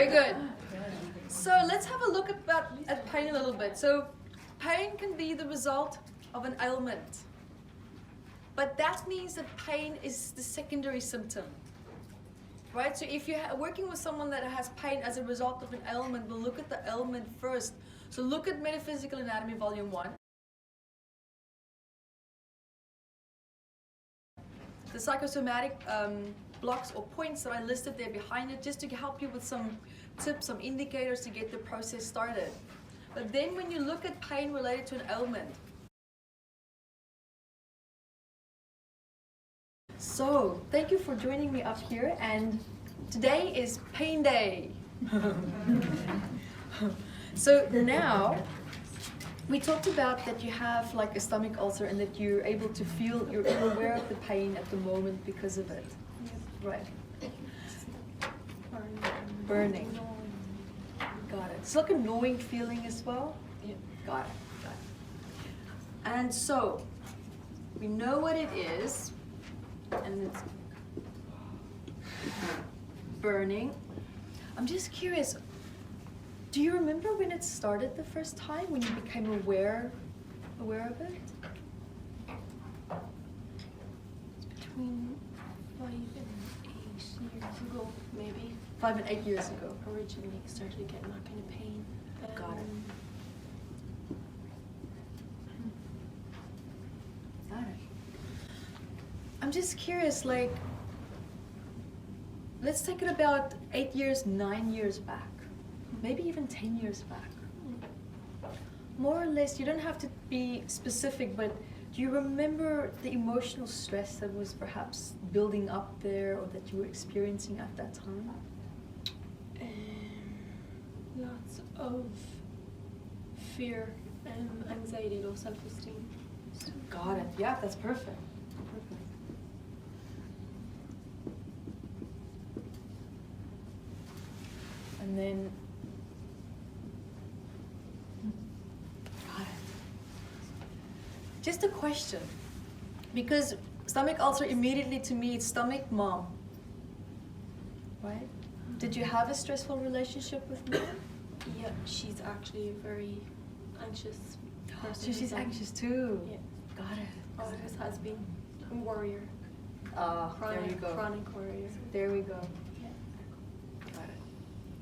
Very good. So let's have a look at pain a little bit. So pain can be the result of an ailment. But that means that pain is the secondary symptom. Right? So if you're working with someone that has pain as a result of an ailment, we'll look at the ailment first. So look at Metaphysical Anatomy Volume 1. The psychosomatic blocks or points that I listed there behind it, just to help you with some tips, some indicators to get the process started. But then when you look at pain related to an ailment, so thank you for joining me up here, and today is pain day. So now we talked about that you have like a stomach ulcer and that you're able to feel, you're aware of the pain at the moment because of it. Right. Burning. Got it. It's like a gnawing feeling as well. Yeah. Got it. Got it. And so we know what it is, and it's burning. I'm just curious, do you remember when it started the first time, when you became aware of it? Between 5 and 8 years ago, maybe. 5 and 8 years ago. Originally started getting that kind of pain. Got it. Got it. I'm just curious, like, let's take it about 8 years, 9 years back. Maybe even 10 years back. More or less, you don't have to be specific, but do you remember the emotional stress that was perhaps building up there or that you were experiencing at that time? Lots of fear, anxiety, low self-esteem. Got it. Yeah, that's perfect. Perfect. And then, got it. Just a question, because stomach ulcer immediately to me, it's stomach mom, right? Did you have a stressful relationship with mom? Yeah, she's actually a very anxious person. So she's anxious too. Yeah. Got it. Always has been a warrior. There you go. Chronic warrior. There we go. Yeah. Got it.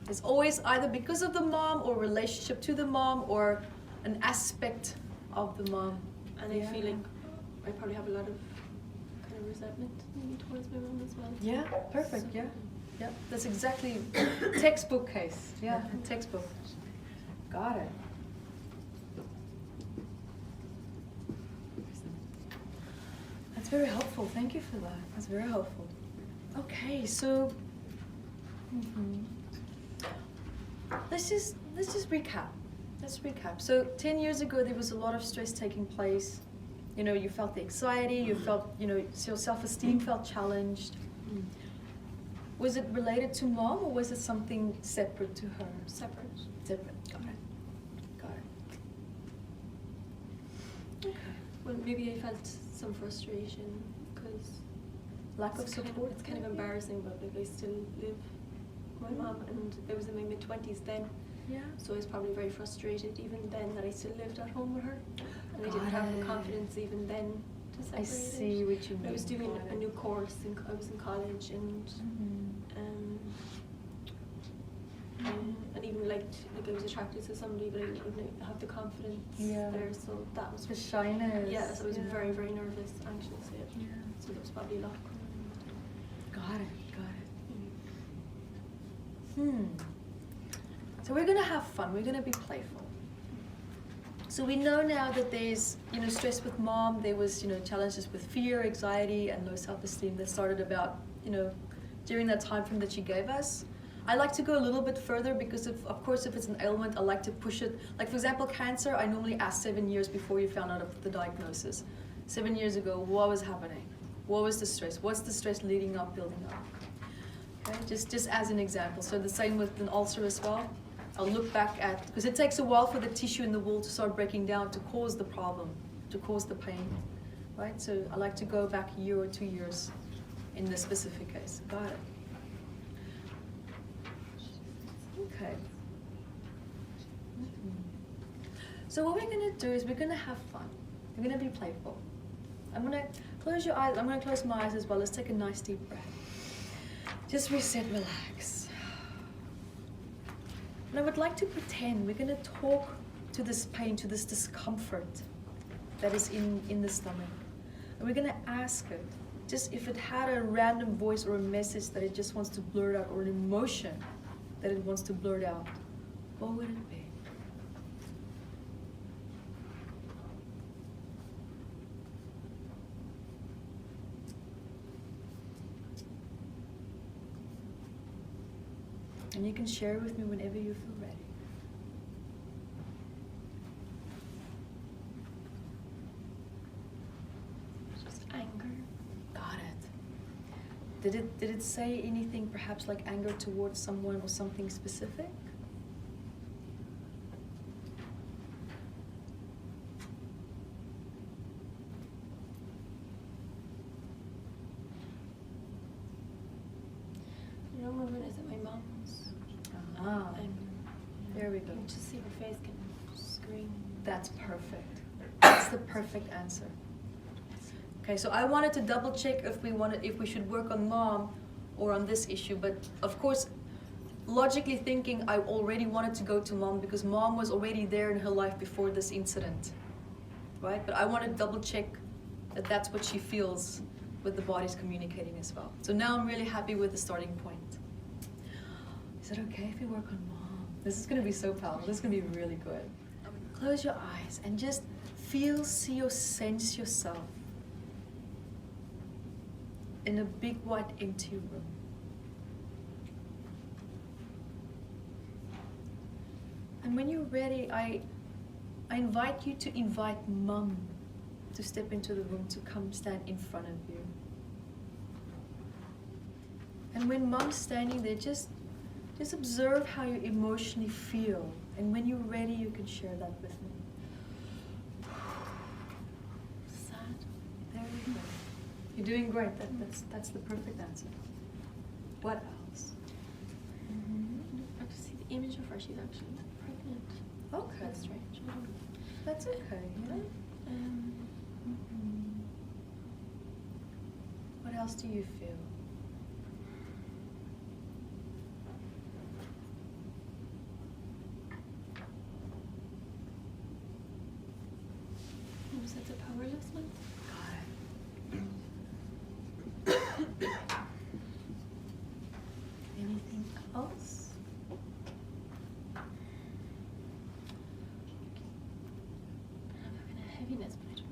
It's always either because of the mom or relationship to the mom or an aspect of the mom. And I feel like I probably have a lot of kind of resentment maybe towards my mom as well. Yeah, perfect, yeah. Yep, that's exactly textbook case. Yeah, textbook. Got it. That's very helpful. Thank you for that. That's very helpful. Okay, so let's just recap. Let's recap. So 10 years ago, there was a lot of stress taking place. You know, you felt the anxiety. You felt, you know, your self-esteem felt challenged. Was it related to mom, or was it something separate to her? Separate. Separate. Got it. Got it. Okay. Well, maybe I felt some frustration because Lack of support. It's kind of embarrassing, but like I still live with my mom, and I was in my mid-20s then. Yeah. So I was probably very frustrated even then that I still lived at home with her, and I didn't have the confidence even then to separate I see what you mean. I was doing a new course, I was in college, and and even like I was attracted to somebody, but I didn't have the confidence there. So that was the shyness. Yeah, so I was very, very nervous, anxious. Yeah. So there was probably a lot going on. Got it. So we're gonna have fun. We're gonna be playful. So we know now that there's, you know, stress with mom. There was, you know, challenges with fear, anxiety, and low self-esteem that started about, you know, during that time frame that she gave us. I like to go a little bit further because, of course, if it's an ailment, I like to push it. Like, for example, cancer, I normally ask 7 years before you found out of the diagnosis. 7 years ago, what was happening? What was the stress? What's the stress leading up, building up? Okay, just as an example. So the same with an ulcer as well. I'll look back at, because it takes a while for the tissue in the wall to start breaking down to cause the problem, to cause the pain, right? So I like to go back a year or 2 years in this specific case. Got it. okay. So what we're going to do is we're going to have fun. We're going to be playful. I'm going to close your eyes. I'm going to close my eyes as well. Let's take a nice deep breath. Just reset, relax. And I would like to pretend we're going to talk to this pain, to this discomfort that is in the stomach. And we're going to ask it, just if it had a random voice or a message that it just wants to blurt out, or an emotion that it wants to blurt out, what would it be? And you can share with me whenever you feel ready. Just anger. Got it. Did it say anything perhaps like anger towards someone or something specific? I don't remember, is it my mom's? Ah, there we go. You can just see her face can scream. That's perfect. That's the perfect answer. Okay, so I wanted to double check if we should work on mom or on this issue, but of course, logically thinking, I already wanted to go to mom because mom was already there in her life before this incident, right? But I want to double check that that's what she feels with the body's communicating as well. So now I'm really happy with the starting point. Is it okay if we work on mom? This is going to be so powerful. This is going to be really good. Close your eyes and just feel, see, or sense yourself in a big, white, empty room. And when you're ready, I invite you to invite mom to step into the room, to come stand in front of you. And when mom's standing there, just observe how you emotionally feel. And when you're ready, you can share that with me. Sad. There we go. You're doing great. That's the perfect answer. What else? I just see the image of her. She's actually pregnant. Okay. That's strange. That's okay. Yeah. What else do you feel? Was it the powerlessness? Got it. Anything else? I'm having a heaviness, but I don't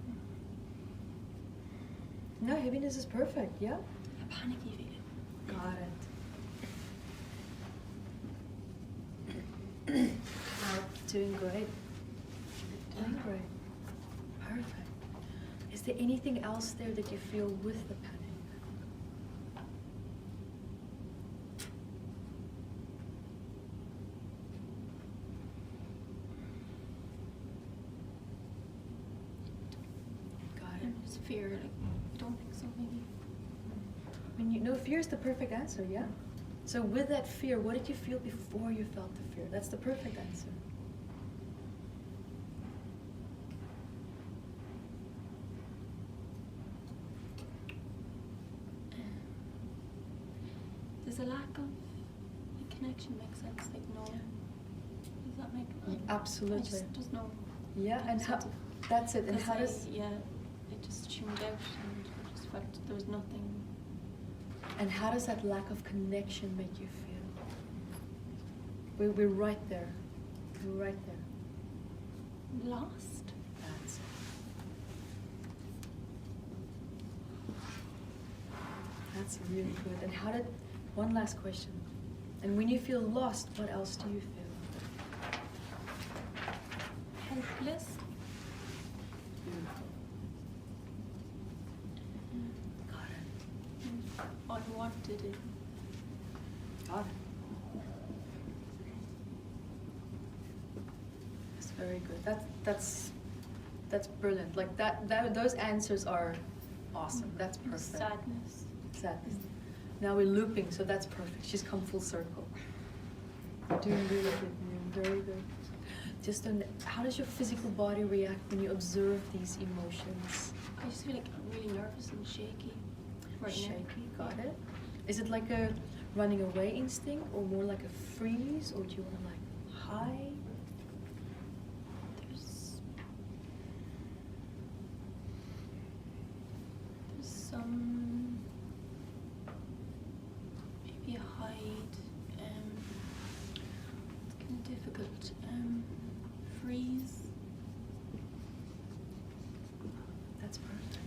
know. No, heaviness is perfect, yeah? A panicky feeling. Got it. Doing great. Doing great. Perfect. Is there anything else there that you feel with the panic? Got it. Just fear, like, I don't think so, maybe. Fear is the perfect answer, yeah? So with that fear, what did you feel before you felt the fear? That's the perfect answer. Does a lack of connection make sense? Like, no. Does that make sense? Absolutely. Just no. Yeah, and how, that's it. And how does... Yeah, it just tuned out and I just felt there was nothing. And how does that lack of connection make you feel? We're right there. We're right there. Lost? That's it. That's really good. And how did... One last question. And when you feel lost, what else do you feel? Helpless? Beautiful. Got it. Unwanted. Got it. That's very good. That's brilliant. Like those answers are awesome. That's perfect. Sadness. Sadness. Now we're looping, so that's perfect. She's come full circle. Doing really good, Miriam. Very good. Just on how does your physical body react when you observe these emotions? I just feel like I'm really nervous and shaky right Shaky, now. got it. Is it like a running away instinct, or more like a freeze, or do you want to like hide? There's some maybe a hide. It's kind of difficult. Freeze. That's perfect.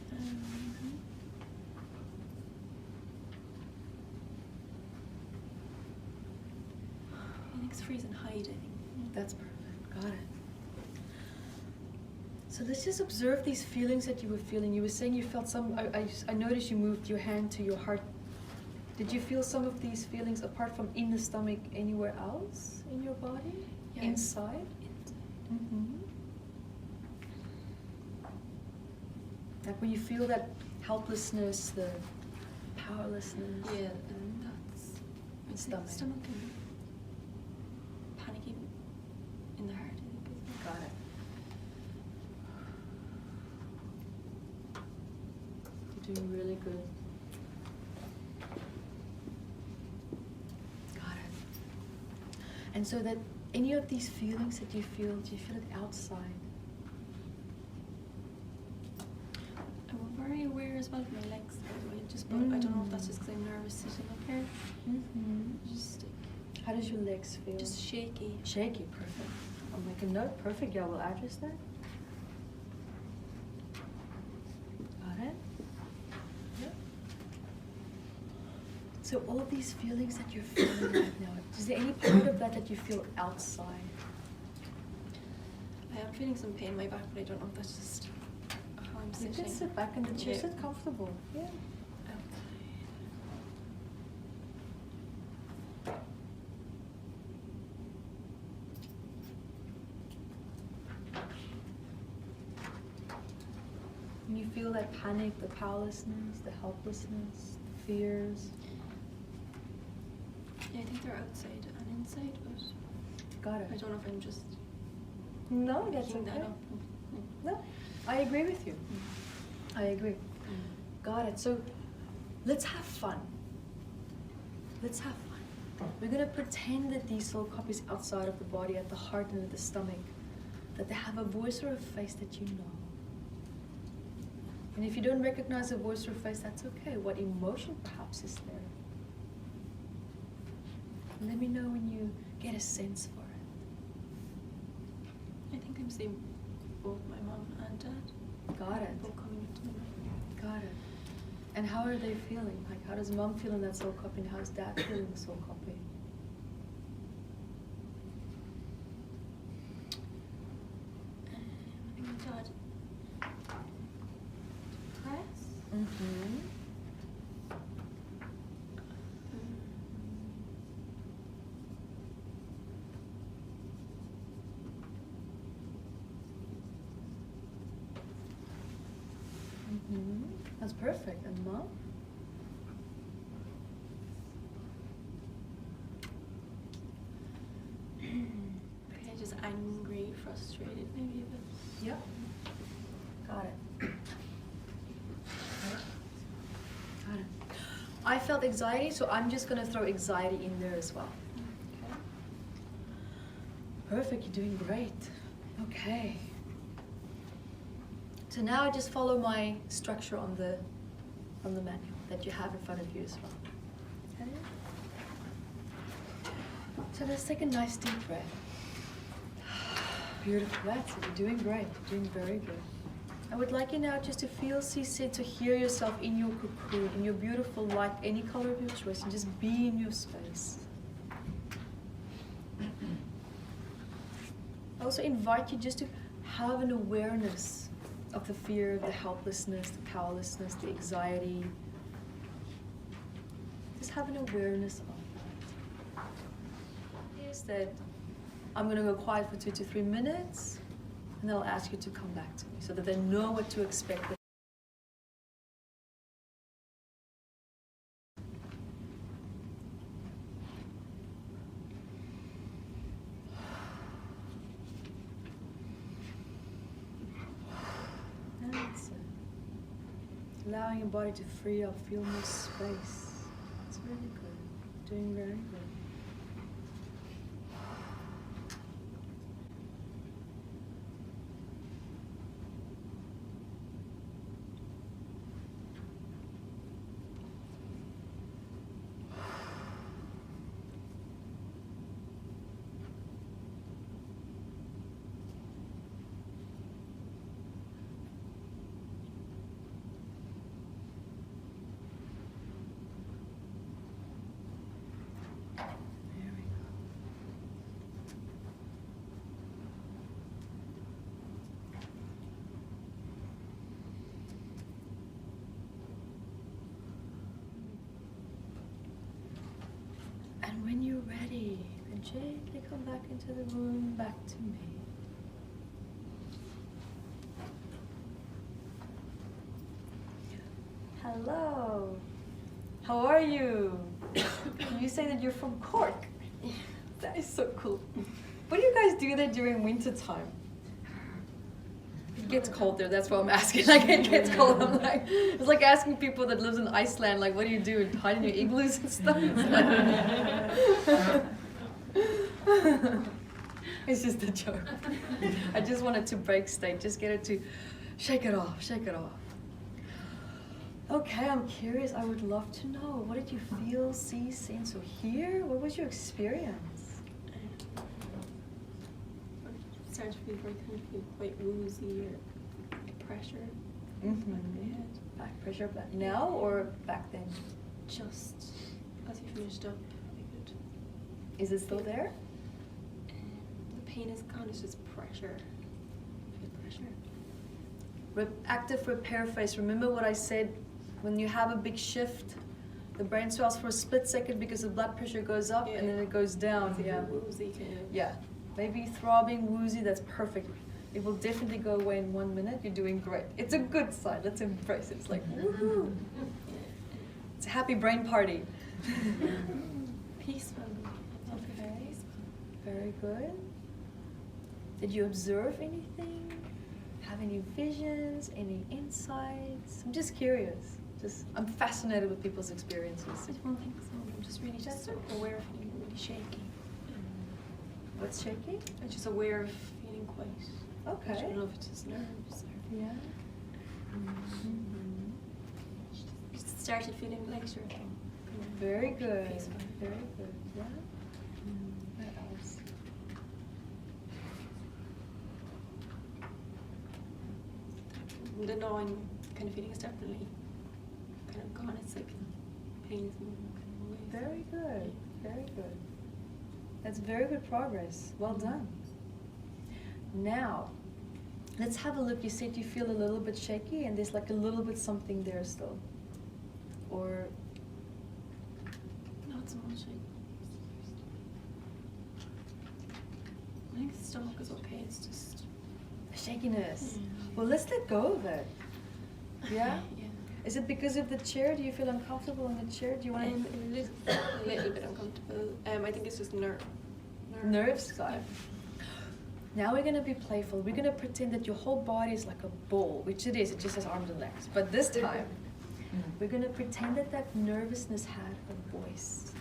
I think it's freeze and hide, I think. That's perfect. Got it. So let's just observe these feelings that you were feeling. You were saying you felt some. I noticed you moved your hand to your heart. Did you feel some of these feelings apart from in the stomach anywhere else in your body? Yeah. Inside? Mm-hmm. Like when you feel that helplessness, the powerlessness. Yeah, and that's Stomach. Stomach and panicking in the heart, I think. Got it. You're doing really good. Got it. And so that any of these feelings that you feel, do you feel it outside? I'm very aware as well of my legs, by the way. Just, but I don't know if that's just because I'm nervous sitting up here. Mm-hmm. Just How does your legs feel? just shaky. Shaky, perfect. I'll make a note. Perfect. Yeah, we'll address that. Got it? Yep. So all of these feelings that you're feeling right now, is there any part of that that you feel outside? I am feeling some pain in my back, but I don't know if that's just how I'm You sitting. can sit back in the chair, Yeah. sit comfortable. Yeah. And you feel that panic, the powerlessness, the helplessness, the fears. Yeah, I think they're outside and inside, but Got it. I don't know if I'm just No, that's picking okay. that up. No, I agree with you. I agree. Got it. So let's have fun. Let's have fun. We're going to pretend that these soul copies outside of the body, at the heart and at the stomach, that they have a voice or a face that you know. And if you don't recognize a voice or a face, that's okay. What emotion perhaps is there? Let me know when you get a sense for it. I think I'm seeing both my mom and dad. Got it. Both coming into my mind. Got it. And how are they feeling? Like, how does mom feel in that soul copy, and how does dad feel in the soul copy? I think my dad depressed. Mm-hmm. Mm-hmm. That's perfect. And mom? Okay, just angry, frustrated, maybe a bit. Yeah. Got it. Got it. I felt anxiety, so I'm just going to throw anxiety in there as well. Okay. Perfect. You're doing great. Okay. So now I just follow my structure on the manual that you have in front of you as well. Okay. So let's take a nice deep breath. Beautiful. That's it. You're doing great. You're doing very good. I would like you now just to feel, see, sit, to hear yourself in your cocoon, in your beautiful light, any color of your choice, and just be in your space. I also invite you just to have an awareness of the fear, the helplessness, the powerlessness, the anxiety. Just have an awareness of that. Is that I'm going to go quiet for 2 to 3 minutes, and then I'll ask you to come back to me so that they know what to expect. allowing your body to free up, feel more space. It's really good. Doing very good. And when you're ready, then gently come back into the room, back to me. Hello. How are you? You say that you're from Cork. That is so cool. What do you guys do there during winter time? It gets cold there, that's why I'm asking. Like, it gets cold. I'm like, it's like asking people that lives in Iceland, like, what do you do? Hide in your igloos and stuff? It's just a joke. I just wanted to break state, just get it to shake it off, shake it off. Okay, I'm curious. I would love to know. What did you feel, see, sense, or hear? What was your experience? Started to feel quite woozy or pressure. Mm-hmm. Back pressure, but now or back then? Just as you finished up, I could. Is it still there? The pain is gone. It's just pressure. Feel pressure. Active repair phase. Remember what I said? When you have a big shift, the brain swells for a split second because the blood pressure goes up and then it goes down. Yeah. Woozy kind of. Yeah. Maybe throbbing, woozy, that's perfect. It will definitely go away in 1 minute. You're doing great. It's a good sign. Let's embrace it. It's like, woohoo. It's a happy brain party. Peaceful. Okay. Very good. Did you observe anything? Have any visions? Any insights? I'm just curious. I'm fascinated with people's experiences. I don't think so. I'm just really aware of feeling really shaky. What's shaky? I'm just aware of feeling quite. Okay. I don't know if it's just nerves or. Yeah. Just started feeling lighter. Very good. Peaceful. Very good. Yeah. What else? The gnawing kind of feeling is definitely kind of gone. It's like pain is moving kind of away. Very good. Very good. That's very good progress. Well done. Now, let's have a look. You said you feel a little bit shaky and there's like a little bit something there still. Or not so much. I think the stomach is okay. It's just shakiness. Well, let's let go of it. Yeah? Yeah. Is it because of the chair? Do you feel uncomfortable in the chair? Do you want a little bit uncomfortable. I think it's just nerves? Got it. Now we're going to be playful. We're going to pretend that your whole body is like a ball, which it is. It just has arms and legs. But this time, we're going to pretend that that nervousness had a voice.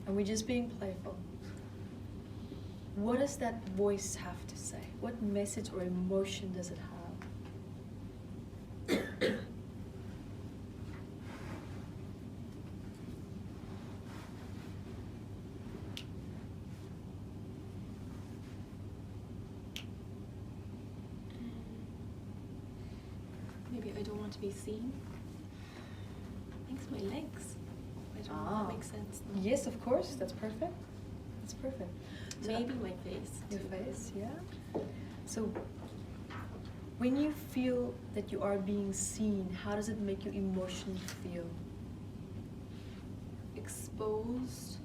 And we're just being playful. What does that voice have to say? What message or emotion does it have? Maybe I don't want to be seen. I think it's my legs. I don't know if that makes sense. No. Yes, of course. That's perfect. That's perfect. So maybe my face. Your face, yeah. So when you feel that you are being seen, how does it make you emotionally feel? Exposed.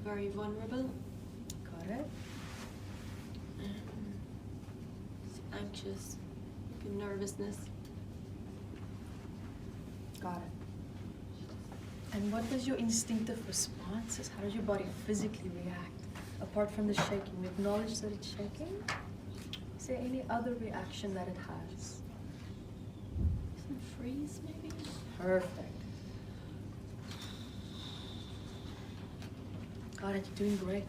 Very vulnerable. Got it. Anxious. Nervousness. Got it. And what was your instinctive responses? How does your body physically react? Apart from the shaking, we acknowledge that it's shaking. Is there any other reaction that it has? freeze, maybe. Perfect. Got it, you're doing great.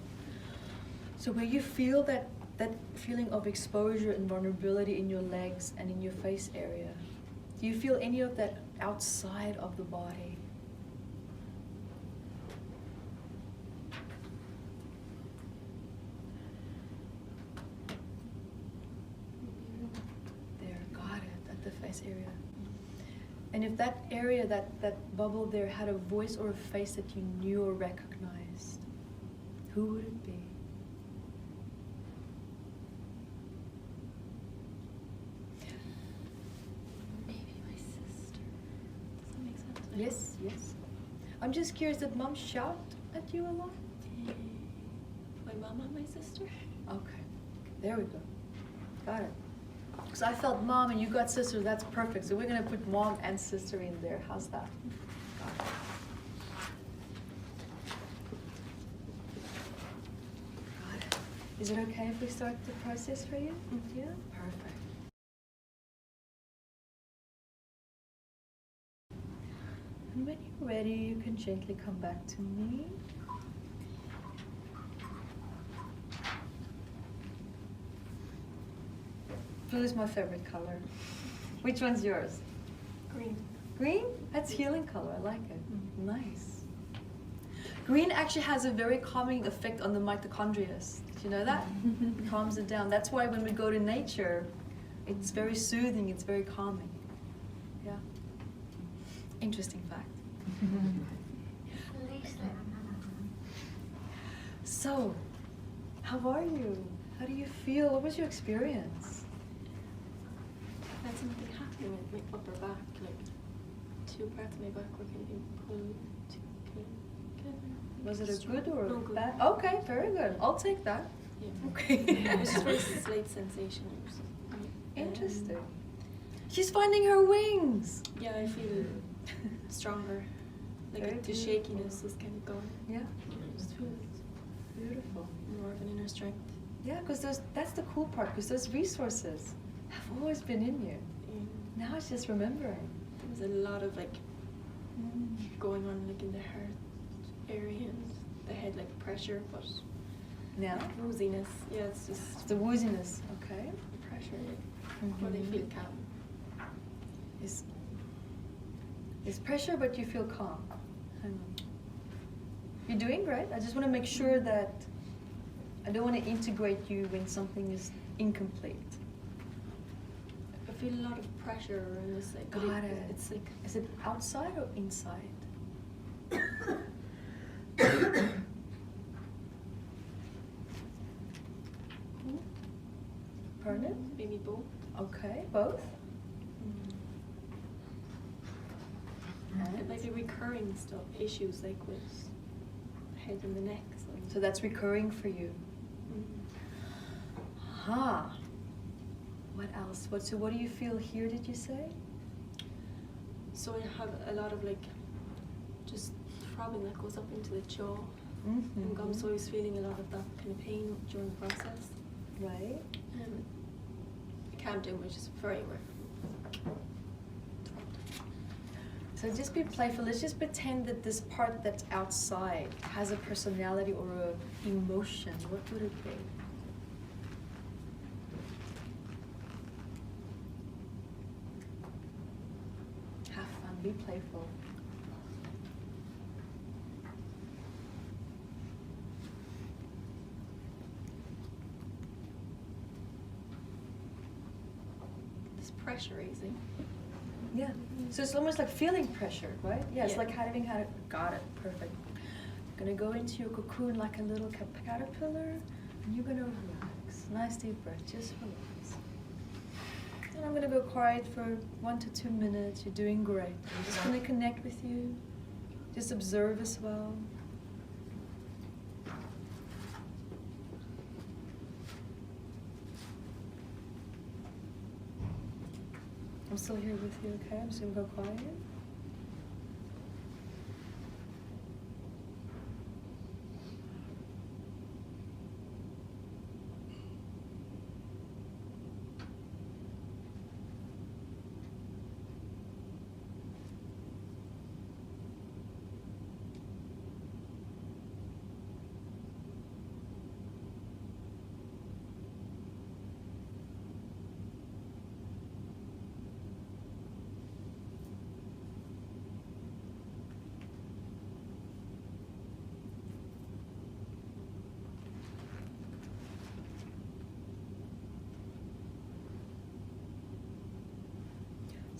So where you feel that feeling of exposure and vulnerability in your legs and in your face area, do you feel any of that outside of the body? There, got it, at the face area. And if that area, that bubble there had a voice or a face that you knew or recognized, who would it be? Maybe my sister. Does that make sense? Yes, yes. I'm just curious, did Mom shout at you a lot? My mom and my sister? Okay, there we go. Got it. Because I felt Mom and you got sister, that's perfect. So we're going to put Mom and sister in there. How's that? Got it. Got it. Is it okay if we start the process for you? Yeah? Perfect. And when you're ready, you can gently come back to me. Blue is my favorite color. Which one's yours? Green. Green? That's healing color. I like it. Nice. Green actually has a very calming effect on the mitochondria. Did you know that? It calms it down. That's why when we go to nature, it's very soothing, it's very calming. Yeah. Interesting fact. So, how are you? How do you feel? What was your experience? I had something happening with my upper back, like 2 parts of my back were kind of being pulled together. Was it a good or No, a good. bad? Okay, very good. I'll take that. Yeah. Okay. It was just very slight sensation. Interesting. She's finding her wings. Yeah, I feel stronger. Like Very the beautiful. shakiness is kind of gone. Yeah. I just feel Beautiful. more of an inner strength. Yeah, because that's the cool part, because those resources have always been in you. Yeah. Now it's just remembering. There was a lot of like going on like in the heart area and the head, like pressure, but Now? wooziness. Yeah, it's just It's the wooziness, okay? pressure. But I feel calm. It's pressure, but you feel calm. Hang on. You're doing great. I just want to make sure that I don't want to integrate you when something is incomplete. I feel a lot of pressure in this, like, but Got it. it's like Is it outside or inside? Pardon? maybe both. Okay, both. It might be recurring stuff, issues like with the head and the neck. So that's recurring for you. Huh. What else? So what do you feel here, did you say? So I have a lot of like just throbbing that goes up into the jaw and gums. So I was feeling a lot of that kind of pain during the process. Right. I can't do much, it's very weird. So just be playful. Let's just pretend that this part that's outside has a personality or a emotion. What would it be? Have fun. Be playful. It's pressurizing. Yeah. So it's almost like feeling pressure, right? Yeah, it's Yeah. like having had it. Got it. Perfect. Gonna go into your cocoon like a little caterpillar, and you're gonna relax. Nice deep breath. Just relax. And I'm gonna go quiet for 1 to 2 minutes. You're doing great. I'm just gonna connect with you. Just observe as well. I'm still here with you, okay? I'm just gonna go quiet.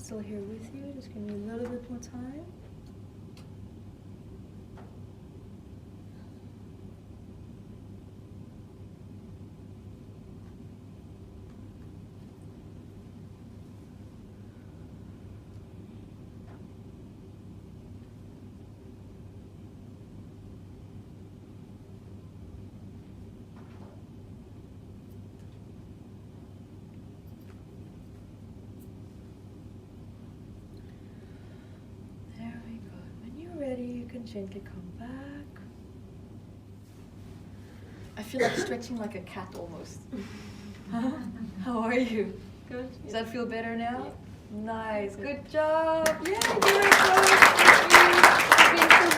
still here with you. Just give me a little bit more time. You can gently come back. I feel like stretching like a cat almost. How are you? Good. Does that feel better now? Yeah. Nice. Good job. Yeah, very good. Thank you for being so